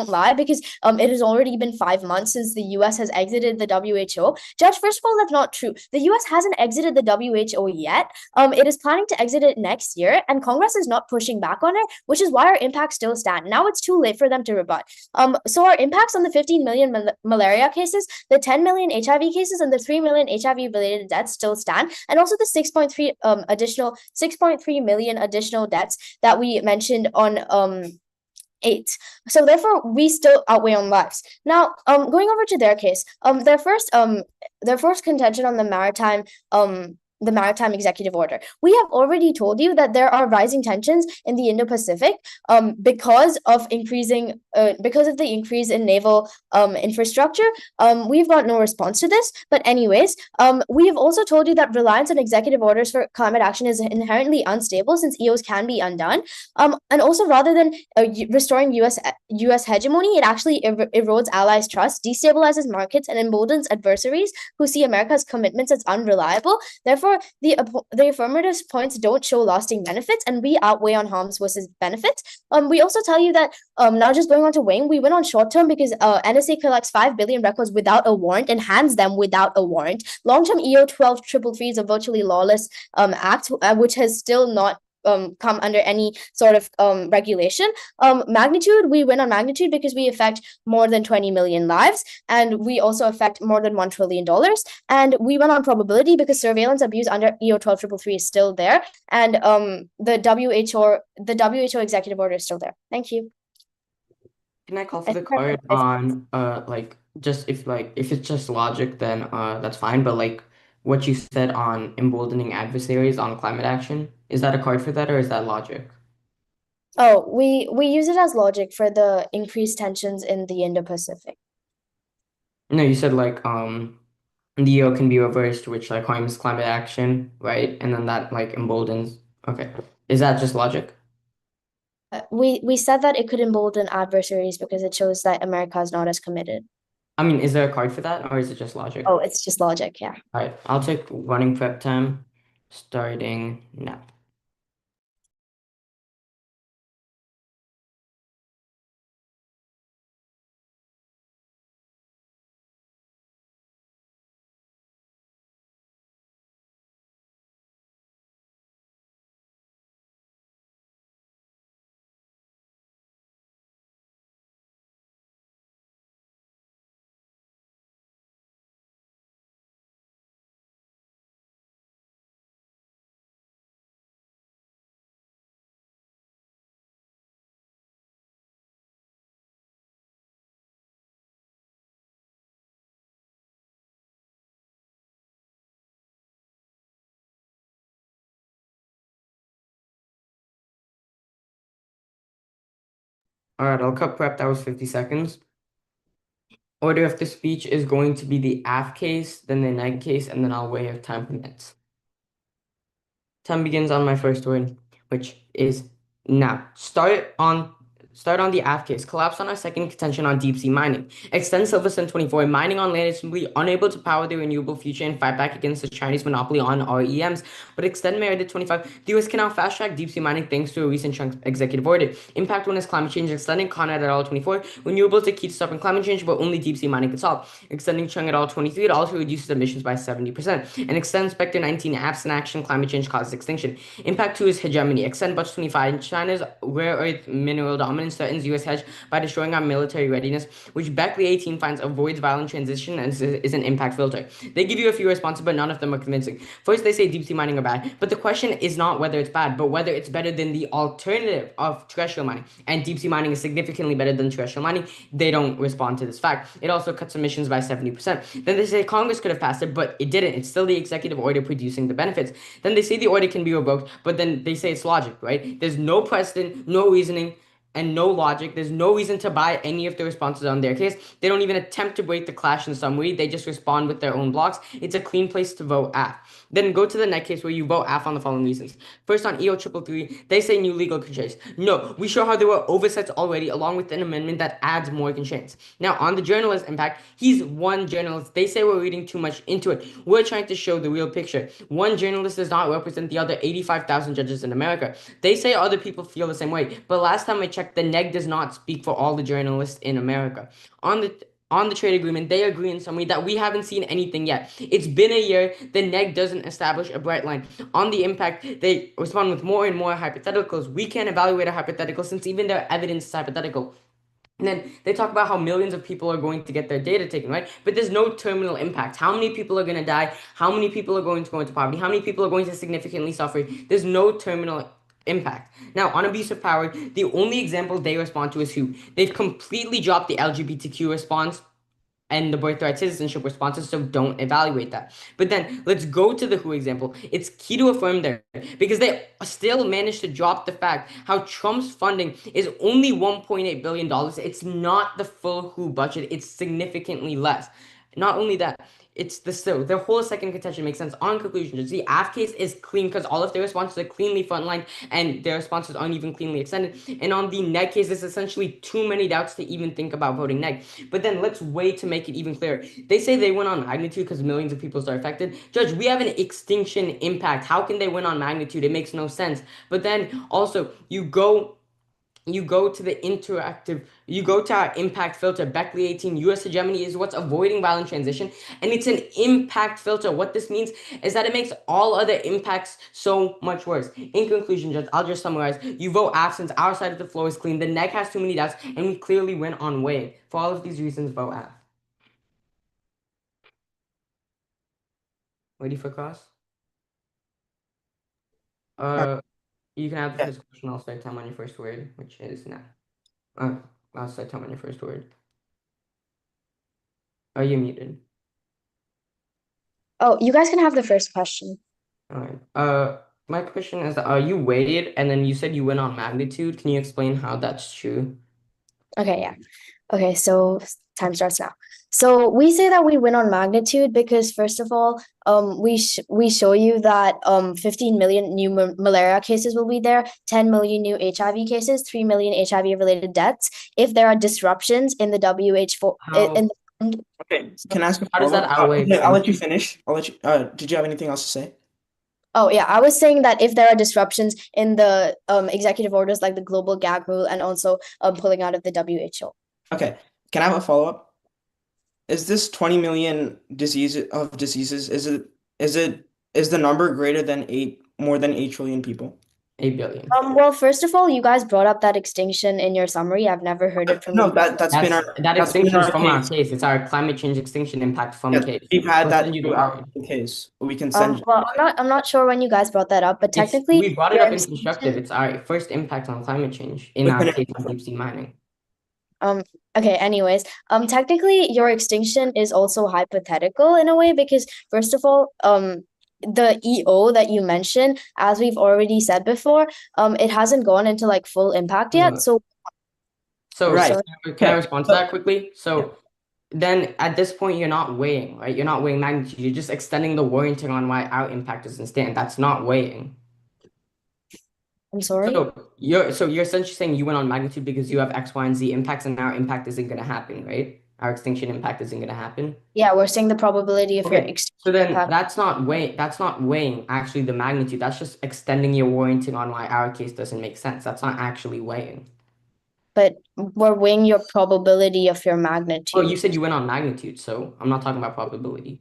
lie because it has already been 5 months since the US has exited the WHO. Judge, first of all, that's not true. The US hasn't exited the WHO yet. It is planning to exit it next year, and Congress is not pushing back on it, which is why our impacts still stand. Now it's too late for them to rebut. So our impacts on the 15 million malaria cases, the 10 million HIV cases, and the 3 million HIV-related deaths still stand, and also the 6.3 million additional deaths that we mentioned on 8. So therefore, we still outweigh on lives. Now, going over to their case, their first contention on the maritime executive order. We have already told you that there are rising tensions in the Indo-Pacific because of the increase in naval infrastructure. We've got no response to this. But anyways, we have also told you that reliance on executive orders for climate action is inherently unstable since EOs can be undone. And also, rather than restoring US hegemony, it actually erodes allies' trust, destabilizes markets, and emboldens adversaries who see America's commitments as unreliable. Therefore, the affirmative points don't show lasting benefits, and we outweigh on harms versus benefits. We also tell you that now just going on to weighing, we win on short term because NSA collects 5 billion records without a warrant and hands them without a warrant. Long term, EO 12333 is a virtually lawless act, which has still not come under any sort of regulation. Magnitude, we win on magnitude because we affect more than 20 million lives, and we also affect more than $1 trillion. And we win on probability because surveillance abuse under EO 12333 is still there, and the WHO executive order is still there. Thank you. Can I call for the court on if it's just logic, then that's fine. But like what you said on emboldening adversaries on climate action, is that a card for that or is that logic? Oh, we use it as logic for the increased tensions in the Indo-Pacific. No, you said like the EO can be reversed, which like harms climate action, right? And then that like emboldens. Okay, is that just logic? We said that it could embolden adversaries because it shows that America is not as committed. I mean, is there a card for that or is it just logic? Oh, it's just logic, yeah. All right, I'll take running prep time starting now. All right, I'll cut prep. That was 50 seconds. Order of the speech is going to be the AF case, then the neg case, and then I'll weigh if time permits. Time begins on my first word, which is now. Start on the AF case. Collapse on our second contention on deep sea mining. Extend Silverstone 24. Mining on land is simply unable to power the renewable future and fight back against the Chinese monopoly on REMs. But extend Meredith 25. The US can now fast track deep sea mining thanks to a recent executive order. Impact 1 is climate change. Extending Conrad et al. 24. Renewables are key to stopping climate change, but only deep sea mining can solve. Extending Chung et al. 23. It also reduces emissions by 70%. And extend Spectre 19. Absent action, climate change causes extinction. Impact 2 is hegemony. Extend Butch 25. China's rare earth mineral dominance threatens U.S. hedge by destroying our military readiness, which Beckley 18 finds avoids violent transition and is an impact filter. They give you a few responses, but none of them are convincing. First, they say deep sea mining are bad, but the question is not whether it's bad, but whether it's better than the alternative of terrestrial mining. And deep sea mining is significantly better than terrestrial mining. They don't respond to this fact. It also cuts emissions by 70%. Then they say Congress could have passed it, but it didn't. It's still the executive order producing the benefits. Then they say the order can be revoked, but then they say it's logic, right? There's no precedent, no reasoning, and no logic. There's no reason to buy any of the responses on their case. They don't even attempt to break the clash in some way. They just respond with their own blocks. It's a clean place to vote AF. Then go to the next case where you vote AF on the following reasons. First, on EO 333, they say new legal constraints. No, we show how there were oversights already, along with an amendment that adds more constraints. Now, on the journalist impact, he's one journalist. They say we're reading too much into it. We're trying to show the real picture. One journalist does not represent the other 85,000 judges in America. They say other people feel the same way, but last time I checked, the neg does not speak for all the journalists in America. On the trade agreement, they agree in summary that we haven't seen anything yet. It's been a year. The neg doesn't establish a bright line. On the impact, they respond with more and more hypotheticals. We can't evaluate a hypothetical since even their evidence is hypothetical. And then they talk about how millions of people are going to get their data taken, right? But there's no terminal impact. How many people are going to die? How many people are going to go into poverty? How many people are going to significantly suffer? There's no terminal impact. Now, on abuse of power, the only example they respond to is who? They've completely dropped the LGBTQ response and the birthright citizenship responses, so don't evaluate that. But then let's go to the WHO example. It's key to affirm there because they still managed to drop the fact how Trump's funding is only $1.8 billion. It's not the full WHO budget. It's significantly less. Not only that, it's the whole second contention makes sense. On conclusion, the AF case is clean because all of their responses are cleanly frontlined and their responses aren't even cleanly extended. And on the neg case, there's essentially too many doubts to even think about voting neg. But then let's wait to make it even clearer. They say they win on magnitude because millions of people are affected. Judge, we have an extinction impact. How can they win on magnitude? It makes no sense. But then also you go to our impact filter. Beckley 18, US hegemony is what's avoiding violent transition, and it's an impact filter. What this means is that it makes all other impacts so much worse. In conclusion, Judge, I'll just summarize. You vote absence, our side of the floor is clean, the neg has too many doubts, and we clearly win on weighing. For all of these reasons, vote AF. Ready for cross? You can have the first question. I'll start time on your first word, which is now. I'll start time on your first word. Are you muted? Oh, you guys can have the first question. All right. My question is, you weighed and then you said you went on magnitude. Can you explain how that's true? Okay, yeah. Okay, so time starts now. So we say that we win on magnitude because first of all, we show you that 15 million new malaria cases will be there, 10 million new HIV cases, 3 million HIV related deaths if there are disruptions in the WHO Okay, can I ask a How does that follow-up? outweigh I'll let you finish. Did you have anything else to say? Oh, yeah, I was saying that if there are disruptions in the executive orders like the global gag rule and also pulling out of the WHO. Okay, can I have a follow-up? Is this 20 million diseases, is the number greater than more than 8 trillion people? 8 billion. Well, first of all, you guys brought up that extinction in your summary. I've never heard it from No, you. that's been that extinction is from our case. case. It's our climate change extinction impact from Yes, case. we've had We'll that send you the throughout word. the case. We can send you. Well, I'm not sure when you guys brought that up, but technically we brought it your up in constructive. It's our first impact on climate change in We our couldn't- case on deep sea mining. Okay, anyways, technically your extinction is also hypothetical in a way because first of all, the EO that you mentioned, as we've already said before, it hasn't gone into like full impact yet. So Right. Can I respond to that quickly? So then at this point, you're not weighing, right? You're not weighing magnitude. You're just extending the warranting on why our impact doesn't stand. That's not weighing. I'm sorry. So you're essentially saying you went on magnitude because you have X, Y, and Z impacts, and our impact isn't gonna happen, right? Our extinction impact isn't gonna happen. Yeah, we're saying the probability of your Okay, so extinction then impact. that's not weighing actually the magnitude. That's just extending your warranting on why our case doesn't make sense. That's not actually weighing. But we're weighing your probability of your Oh, you magnitude. said you went on magnitude, so I'm not talking about probability.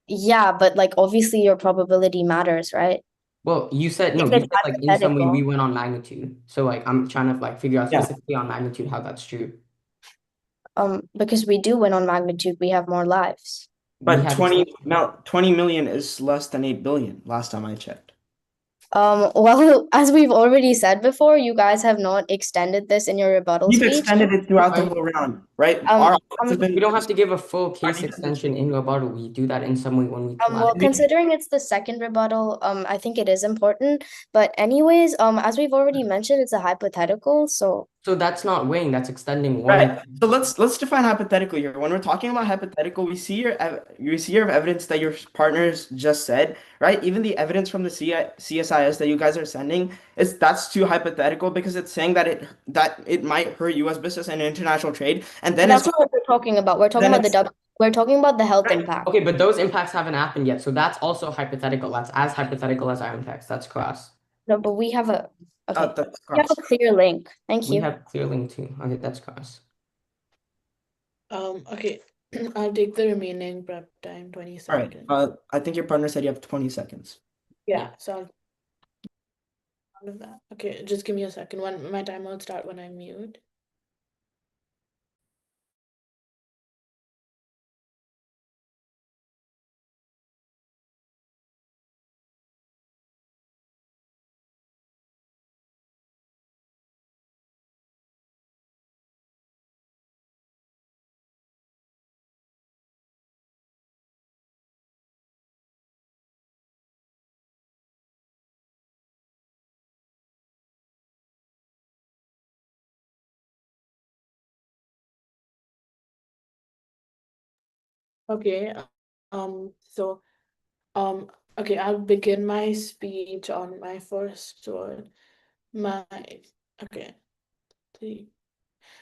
Yeah, but like obviously your probability matters, right? Well, you said no, If you it's said like in some way we hypothetical, went on magnitude. So like I'm trying to like figure out Yeah. specifically on magnitude how that's true. because we do win on magnitude, we have more lives. We But have 20 million is less than 8 billion last time I checked. Well, as we've already said before, you guys have not extended this in your rebuttal We've speech. extended it throughout the Okay. whole round, right? Um, We don't have to give a full case extension in rebuttal. We do that in some way when we well, collide. considering it's the second rebuttal, I think it is important. But anyways, as we've already mentioned, it's a hypothetical, so So that's not weighing, that's extending Right. warranty. So let's define hypothetical here. When we're talking about hypothetical, we see your evidence that your partners just said, right? Even the evidence from the CSIS that you guys are sending that's too hypothetical because it's saying that it might hurt U.S. business and international trade, and then that's not what we're talking about. We're talking then about we're talking about the health Right. impact. Okay, but those impacts haven't happened yet. So that's also hypothetical. That's as hypothetical as our impacts. That's cross. No, but we have a okay. that's We have a clear link. Thank We you. have clear link too. Okay, that's cross. Okay, I'll take the remaining prep time, 20 All right. seconds. I think your partner said you have 20 seconds. Yeah, so I'll all of that. Okay, just give me a second. My timer will start when I mute. Okay, so okay, I'll begin my speech on my first word. Okay, three.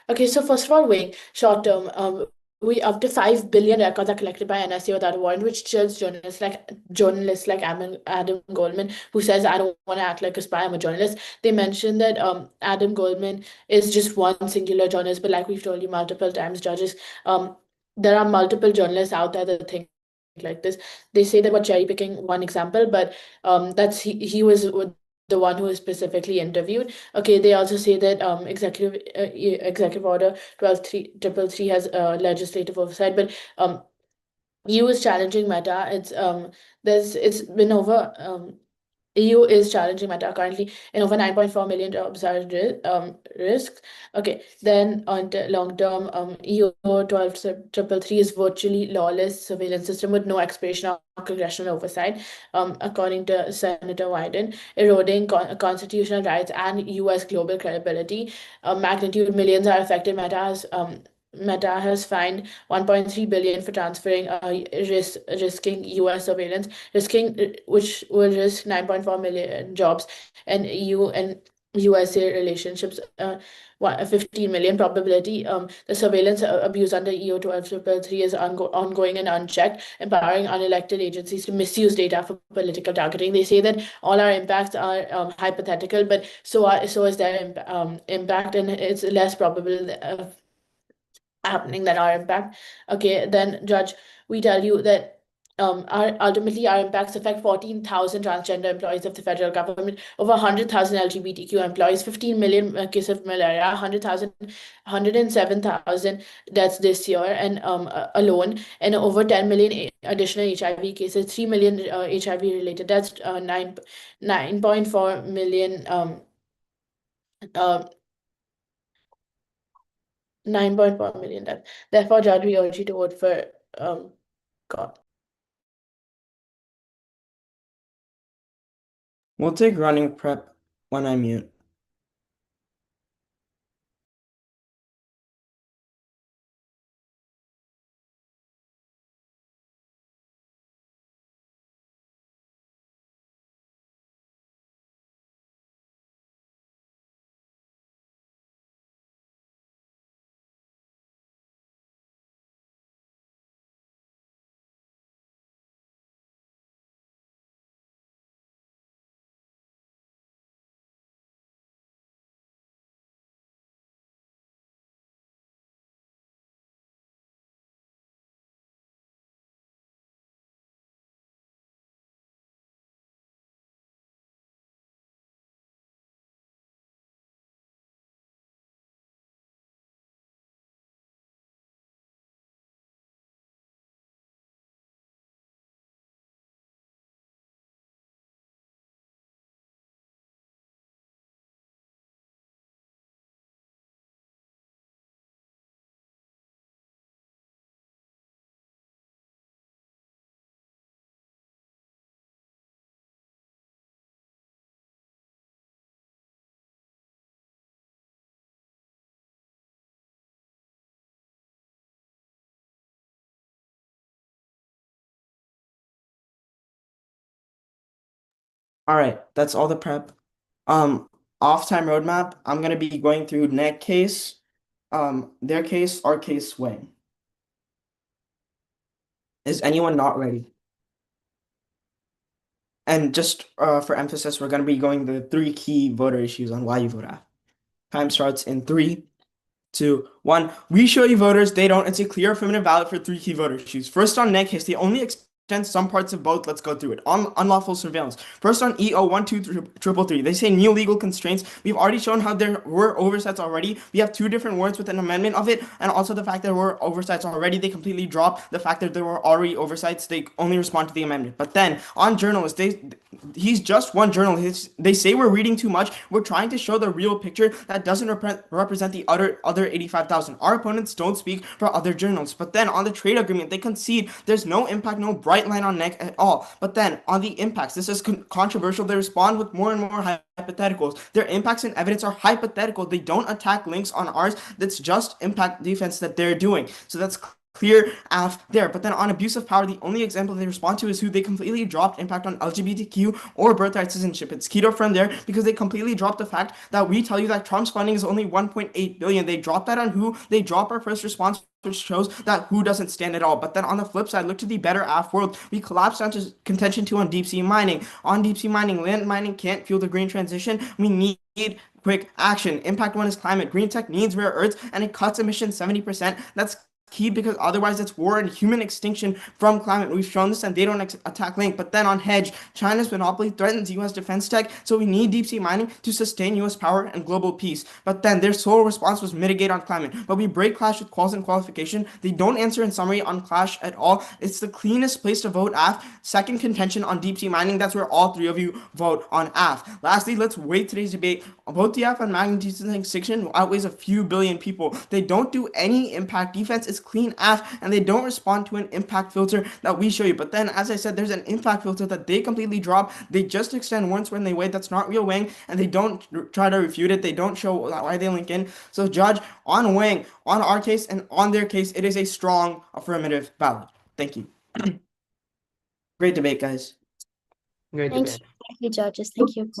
Okay, so first of all, weighing short term, we up to 5 billion records are collected by NSA without a warrant, which chills journalists like Adam Goldman, who says, "I don't want to act like a spy. I'm a journalist." They mentioned that Adam Goldman is just one singular journalist, but like we've told you multiple times, judges, there are multiple journalists out there that think like this. They say that we're cherry picking one example, but he was the one who was specifically interviewed. Okay, they also say that executive order 12333 has legislative oversight, but EU is challenging Meta. It's been over EU is challenging Meta currently, and over 9.4 million jobs are risks. Okay, then on long term, EU 12333 is virtually lawless surveillance system with no expiration or congressional oversight, according to Senator Wyden, eroding constitutional rights and US global credibility. Magnitude millions are affected. Meta has fined 1.3 billion for transferring risking US surveillance, which will risk 9.4 million jobs, and EU and USA relationships, 15 million probability. The surveillance abuse under EU 12333 is ongoing and unchecked, empowering unelected agencies to misuse data for political targeting. They say that all our impacts are hypothetical, but so is their impact, and it's less probable happening than our impact. Okay, then Judge, we tell you that our impacts affect 14,000 transgender employees of the federal government, over 100,000 LGBTQ employees, 15 million cases of malaria, 107,000 deaths this year and alone, and over 10 million additional HIV cases, 3 million HIV related deaths, 9.4 million uh, 9.4 million deaths. Therefore, Judge, we urge you to vote for God. We'll take running prep when I mute. All right, that's all the prep. Off time roadmap. I'm gonna be going through net case, their case, our case, swing. Is anyone not ready? And just for emphasis, we're gonna be going the 3 key voter issues on why you vote AF. Time starts in 3, 2, 1. We show you voters, they don't. It's a clear affirmative ballot for 3 key voter issues. First on net case, they only extend some parts of both. Let's go through it. On unlawful surveillance. First on EO 12333, they say new legal constraints. We've already shown how there were oversights already. We have 2 different words with an amendment of it, and also the fact that there were oversights already. They completely drop the fact that there were already oversights. They only respond to the amendment. But then on journalists, he's just one journalist. They say we're reading too much. We're trying to show the real picture that doesn't represent the other 85,000. Our opponents don't speak for other journalists. But then on the trade agreement, they concede there's no impact, no bright line on neck at all. But then on the impacts, this is controversial. They respond with more and more hypotheticals. Their impacts and evidence are hypothetical. They don't attack links on ours. That's just impact defense that they're doing. So that's clear AF there. But then on abuse of power, the only example they respond to is who they completely dropped impact on LGBTQ or birthright citizenship. It's keto from there because they completely dropped the fact that we tell you that Trump's funding is only 1.8 billion. They dropped that on who. They drop our first response, which shows that who doesn't stand at all. But then on the flip side, look to the better AF world. We collapsed down to contention 2 on deep sea mining. On deep sea mining, land mining can't fuel the green transition. We need quick action. Impact 1 is climate. Green tech needs rare earths and it cuts emissions 70%. That's key because otherwise it's war and human extinction from climate. We've shown this and they don't attack link. But then on hedge, China's monopoly threatens US defense tech, so we need deep sea mining to sustain US power and global peace. But then their sole response was mitigate on climate. But we break clash with quals and qualification. They don't answer in summary on clash at all. It's the cleanest place to vote AF. Second contention on deep sea mining. That's where all 3 of you vote on AF. Lastly, let's wait today's debate. Both the AF and magnitude extinction outweighs a few billion people. They don't do any impact defense. It's clean AF, and they don't respond to an impact filter that we show you. But then, as I said, there's an impact filter that they completely drop. They just extend once when they weigh. That's not real weighing, and they don't try to refute it. They don't show why they link in. So, judge, on weighing, on our case and on their case, it is a strong affirmative ballot. Thank you. Great debate, guys. Great Thank debate. you. Thank you, judges. Thank you.